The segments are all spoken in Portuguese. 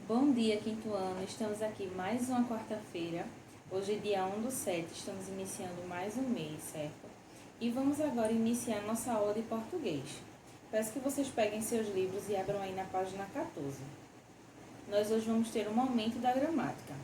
Bom dia, quinto ano. Estamos aqui mais uma quarta-feira. Hoje é dia 1/7, estamos iniciando mais um mês, certo? E vamos agora iniciar nossa aula de português. Peço que vocês peguem seus livros e abram aí na página 14. Nós hoje vamos ter um momento da gramática.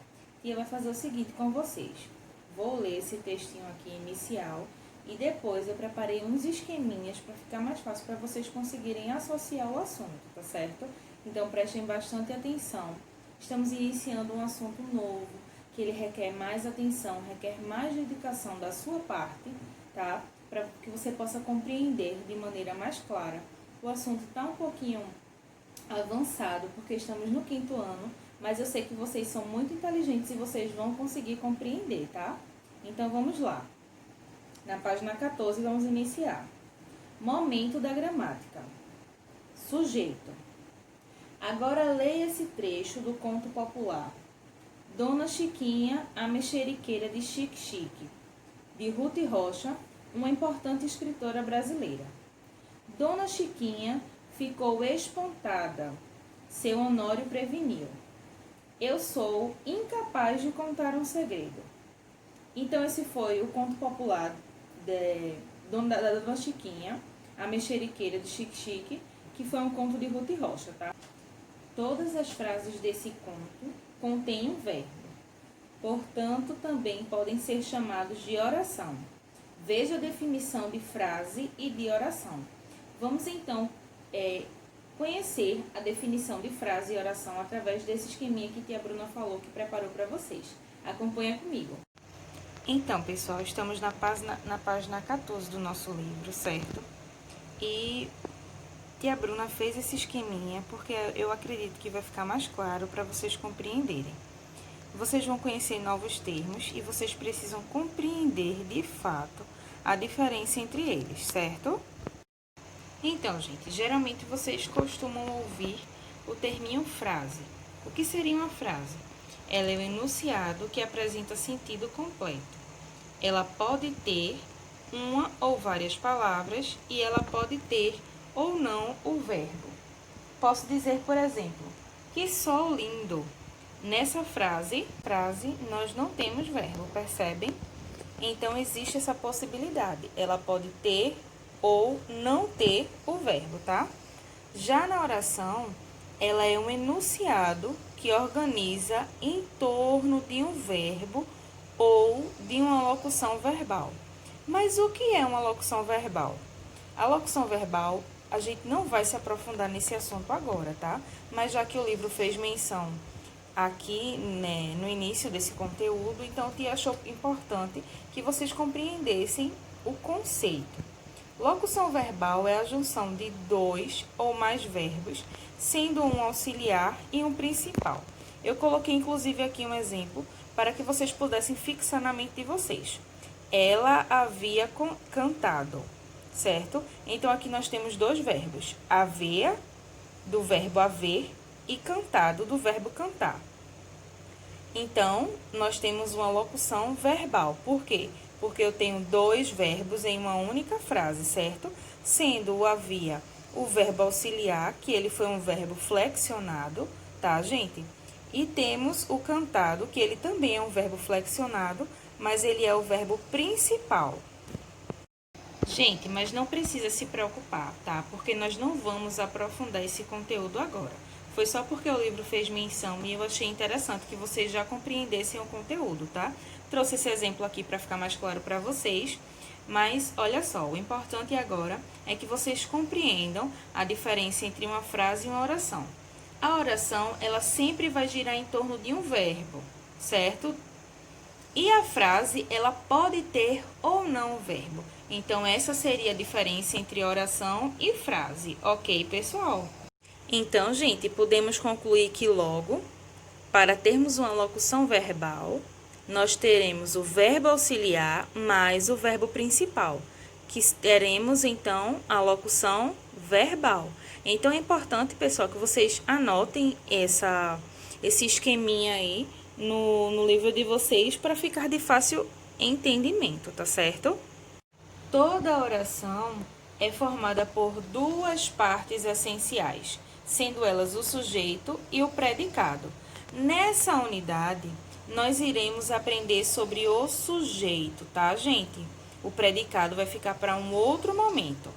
Tia vai fazer o seguinte com vocês. Vou ler esse textinho aqui inicial e depois eu preparei uns esqueminhas para ficar mais fácil para vocês conseguirem associar o assunto, tá certo? Então, prestem bastante atenção. Estamos iniciando um assunto novo, que ele requer mais atenção, requer mais dedicação da sua parte, tá? Para que você possa compreender de maneira mais clara. O assunto está um pouquinho avançado, porque estamos no quinto ano, mas eu sei que vocês são muito inteligentes e vocês vão conseguir compreender, tá? Então, vamos lá. Na página 14, vamos iniciar. Momento da gramática. Sujeito. Agora leia esse trecho do conto popular. Dona Chiquinha, a mexeriqueira de Xique-Xique, de Ruth Rocha, uma importante escritora brasileira. Dona Chiquinha ficou espantada. Seu Honório preveniu. Eu sou incapaz de contar um segredo. Então, esse foi o conto popular da Dona Chiquinha, a mexeriqueira de Xique-Xique, que foi um conto de Ruth Rocha, tá? Todas as frases desse conto contêm um verbo. Portanto, também podem ser chamados de oração. Veja a definição de frase e de oração. Vamos, então, conhecer a definição de frase e oração através desse esqueminha que tia Bruna falou, que preparou para vocês. Acompanha comigo. Então, pessoal, estamos na página 14 do nosso livro, certo? E tia Bruna fez esse esqueminha porque eu acredito que vai ficar mais claro para vocês compreenderem. Vocês vão conhecer novos termos e vocês precisam compreender de fato a diferença entre eles, certo? Então, gente, geralmente vocês costumam ouvir o terminho frase. O que seria uma frase? Ela é um enunciado que apresenta sentido completo. Ela pode ter uma ou várias palavras e ela pode ter ou não o verbo. Posso dizer, por exemplo, que sol lindo. Nessa frase nós não temos verbo, percebem? Então, existe essa possibilidade. Ela pode ter ou não ter o verbo, tá? Já na oração, ela é um enunciado que organiza em torno de um verbo ou de uma locução verbal. Mas o que é uma locução verbal? A locução verbal, a gente não vai se aprofundar nesse assunto agora, tá? Mas já que o livro fez menção aqui, né, no início desse conteúdo, então eu achou importante que vocês compreendessem o conceito. Locução verbal é a junção de dois ou mais verbos, sendo um auxiliar e um principal. Eu coloquei, inclusive, aqui um exemplo para que vocês pudessem fixar na mente de vocês. Ela havia cantado, certo? Então, aqui nós temos dois verbos. Haver, do verbo haver, e cantado, do verbo cantar. Então, nós temos uma locução verbal. Por quê? Porque eu tenho dois verbos em uma única frase, certo? Sendo o havia o verbo auxiliar, que ele foi um verbo flexionado, tá, gente? E temos o cantado, que ele também é um verbo flexionado, mas ele é o verbo principal. Gente, mas não precisa se preocupar, tá? Porque nós não vamos aprofundar esse conteúdo agora. Foi só porque o livro fez menção e eu achei interessante que vocês já compreendessem o conteúdo, tá? Trouxe esse exemplo aqui para ficar mais claro para vocês. Mas, olha só, o importante agora é que vocês compreendam a diferença entre uma frase e uma oração. A oração, ela sempre vai girar em torno de um verbo, certo? E a frase, ela pode ter ou não o verbo. Então, essa seria a diferença entre oração e frase, ok, pessoal? Então, gente, podemos concluir que logo, para termos uma locução verbal, nós teremos o verbo auxiliar mais o verbo principal, que teremos, então, a locução verbal. Então, é importante, pessoal, que vocês anotem esse esqueminha aí no livro de vocês para ficar de fácil entendimento, tá certo? Toda oração é formada por duas partes essenciais, sendo elas o sujeito e o predicado. Nessa unidade, nós iremos aprender sobre o sujeito, tá, gente? O predicado vai ficar para um outro momento.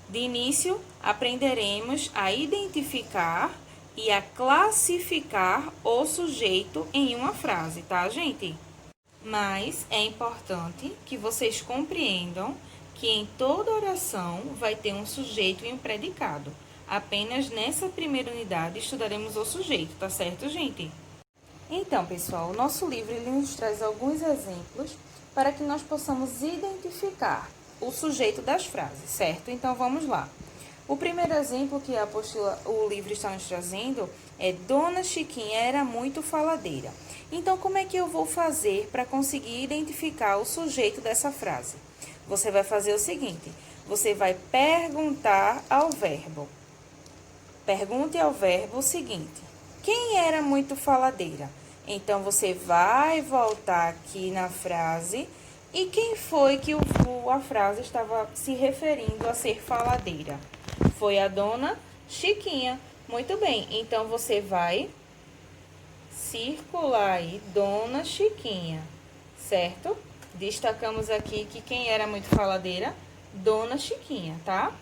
De início, aprenderemos a identificar e a classificar o sujeito em uma frase, tá, gente? Mas é importante que vocês compreendam que em toda oração vai ter um sujeito e um predicado. Apenas nessa primeira unidade estudaremos o sujeito, tá certo, gente? Então, pessoal, o nosso livro ele nos traz alguns exemplos para que nós possamos identificar o sujeito das frases, certo? Então, vamos lá. O primeiro exemplo que o livro está nos trazendo é Dona Chiquinha era muito faladeira. Então, como é que eu vou fazer para conseguir identificar o sujeito dessa frase? Você vai fazer o seguinte, você vai perguntar ao verbo. Pergunte ao verbo o seguinte, quem era muito faladeira? Então, você vai voltar aqui na frase e quem foi que a frase estava se referindo a ser faladeira? Foi a Dona Chiquinha. Muito bem, então você vai circular aí Dona Chiquinha, certo? Destacamos aqui que quem era muito faladeira? Dona Chiquinha, tá?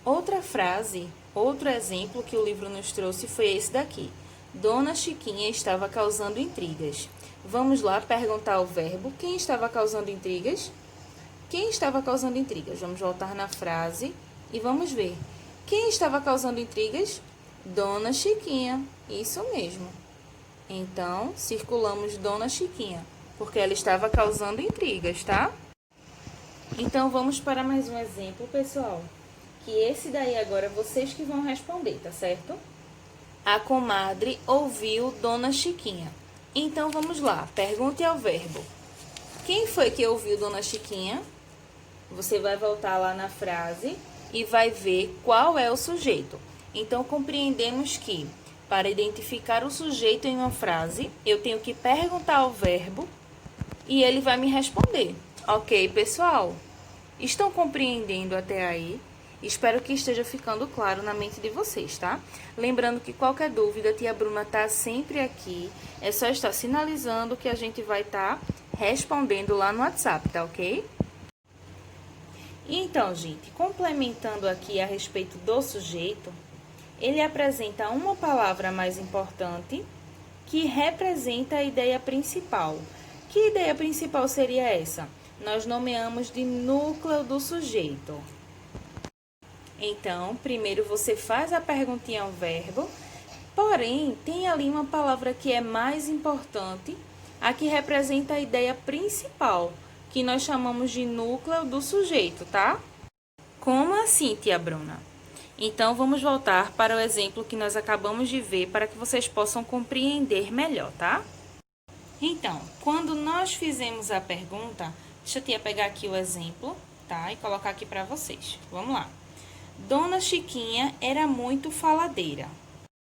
Outra frase, outro exemplo que o livro nos trouxe foi esse daqui. Dona Chiquinha estava causando intrigas. Vamos lá perguntar ao verbo. Quem estava causando intrigas? Quem estava causando intrigas? Vamos voltar na frase e vamos ver. Quem estava causando intrigas? Dona Chiquinha. Isso mesmo. Então, circulamos Dona Chiquinha, porque ela estava causando intrigas, tá? Então, vamos para mais um exemplo, pessoal. Que esse daí agora vocês que vão responder, tá certo? A comadre ouviu Dona Chiquinha. Então, vamos lá. Pergunte ao verbo. Quem foi que ouviu Dona Chiquinha? Você vai voltar lá na frase e vai ver qual é o sujeito. Então, compreendemos que, para identificar o sujeito em uma frase, eu tenho que perguntar ao verbo e ele vai me responder. Ok, pessoal? Estão compreendendo até aí? Espero que esteja ficando claro na mente de vocês, tá? Lembrando que qualquer dúvida, a tia Bruna tá sempre aqui. É só estar sinalizando que a gente vai estar respondendo lá no WhatsApp, tá ok? Então, gente, complementando aqui a respeito do sujeito, ele apresenta uma palavra mais importante que representa a ideia principal. Que ideia principal seria essa? Nós nomeamos de núcleo do sujeito. Então, primeiro você faz a perguntinha ao verbo, porém, tem ali uma palavra que é mais importante, a que representa a ideia principal, que nós chamamos de núcleo do sujeito, tá? Como assim, tia Bruna? Então, vamos voltar para o exemplo que nós acabamos de ver para que vocês possam compreender melhor, tá? Então, quando nós fizemos a pergunta, deixa a tia pegar aqui o exemplo, tá? E colocar aqui para vocês. Vamos lá. Dona Chiquinha era muito faladeira.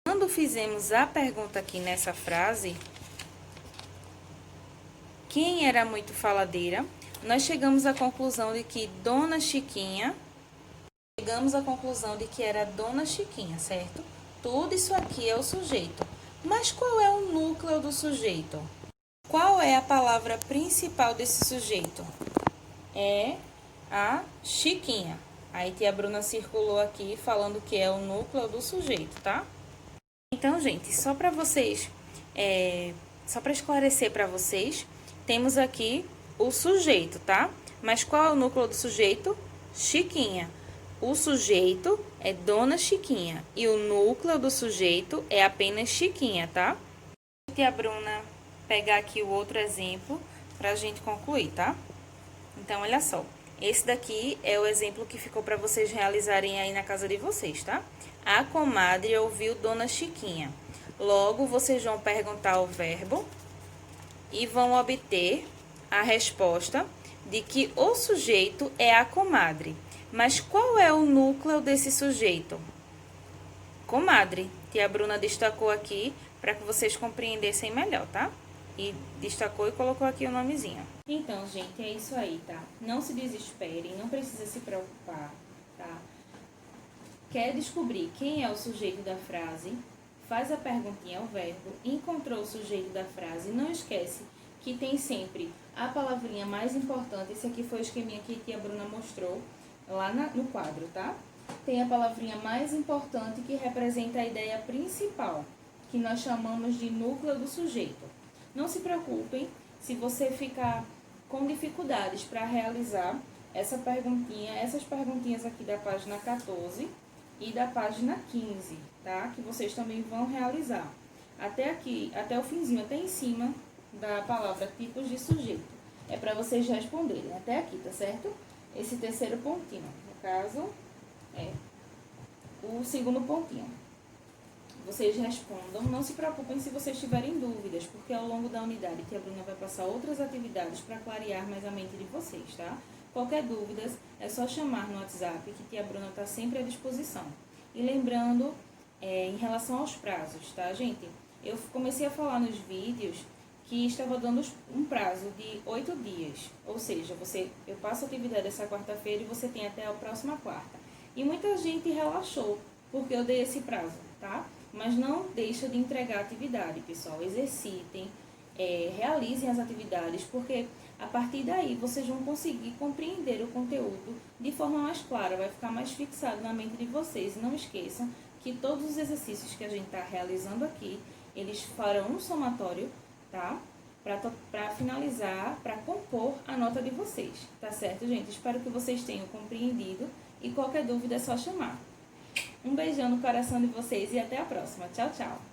Quando fizemos a pergunta aqui nessa frase, quem era muito faladeira? Nós chegamos à conclusão de que Dona Chiquinha, era Dona Chiquinha, certo? Tudo isso aqui é o sujeito. Mas qual é o núcleo do sujeito? Qual é a palavra principal desse sujeito? É a Chiquinha. Aí tia Bruna circulou aqui falando que é o núcleo do sujeito, tá? Então, gente, só para vocês, só para esclarecer para vocês, temos aqui o sujeito, tá? Mas qual é o núcleo do sujeito? Chiquinha. O sujeito é Dona Chiquinha e o núcleo do sujeito é apenas Chiquinha, tá? Tia Bruna pegar aqui o outro exemplo para a gente concluir, tá? Então, olha só. Esse daqui é o exemplo que ficou para vocês realizarem aí na casa de vocês, tá? A comadre ouviu Dona Chiquinha. Logo, vocês vão perguntar o verbo e vão obter a resposta de que o sujeito é a comadre. Mas qual é o núcleo desse sujeito? Comadre. Tia Bruna destacou aqui para que vocês compreendessem melhor, tá? E destacou e colocou aqui o nomezinho. Então, gente, é isso aí, tá? Não se desesperem, não precisa se preocupar, tá? quer descobrir quem é o sujeito da frase, faz a perguntinha ao verbo, encontrou o sujeito da frase, não esquece que tem sempre a palavrinha mais importante. Esse aqui foi o esqueminha que a tia Bruna mostrou lá no quadro, tá? Tem a palavrinha mais importante que representa a ideia principal, que nós chamamos de núcleo do sujeito. Não se preocupem se você ficar com dificuldades para realizar essas perguntinhas aqui da página 14 e da página 15, tá? Que vocês também vão realizar. Até aqui, até o finzinho, até em cima da palavra tipos de sujeito. É para vocês responderem até aqui, tá certo? Esse terceiro pontinho, no caso, é o segundo pontinho. Vocês respondam, não se preocupem se vocês tiverem dúvidas, porque ao longo da unidade tia Bruna vai passar outras atividades para clarear mais a mente de vocês, tá? Qualquer dúvida é só chamar no WhatsApp, que tia Bruna está sempre à disposição. E lembrando, em relação aos prazos, tá, gente? Eu comecei a falar nos vídeos que estava dando um prazo de 8 dias. Ou seja, eu passo a atividade essa quarta-feira e você tem até a próxima quarta. E muita gente relaxou, porque eu dei esse prazo, tá? Mas não deixa de entregar a atividade, pessoal. Exercitem, realizem as atividades, porque a partir daí vocês vão conseguir compreender o conteúdo de forma mais clara, vai ficar mais fixado na mente de vocês. E não esqueçam que todos os exercícios que a gente está realizando aqui, eles farão um somatório, tá? Para finalizar, para compor a nota de vocês, tá certo, gente? Espero que vocês tenham compreendido e qualquer dúvida é só chamar. Um beijão no coração de vocês e até a próxima. Tchau, tchau!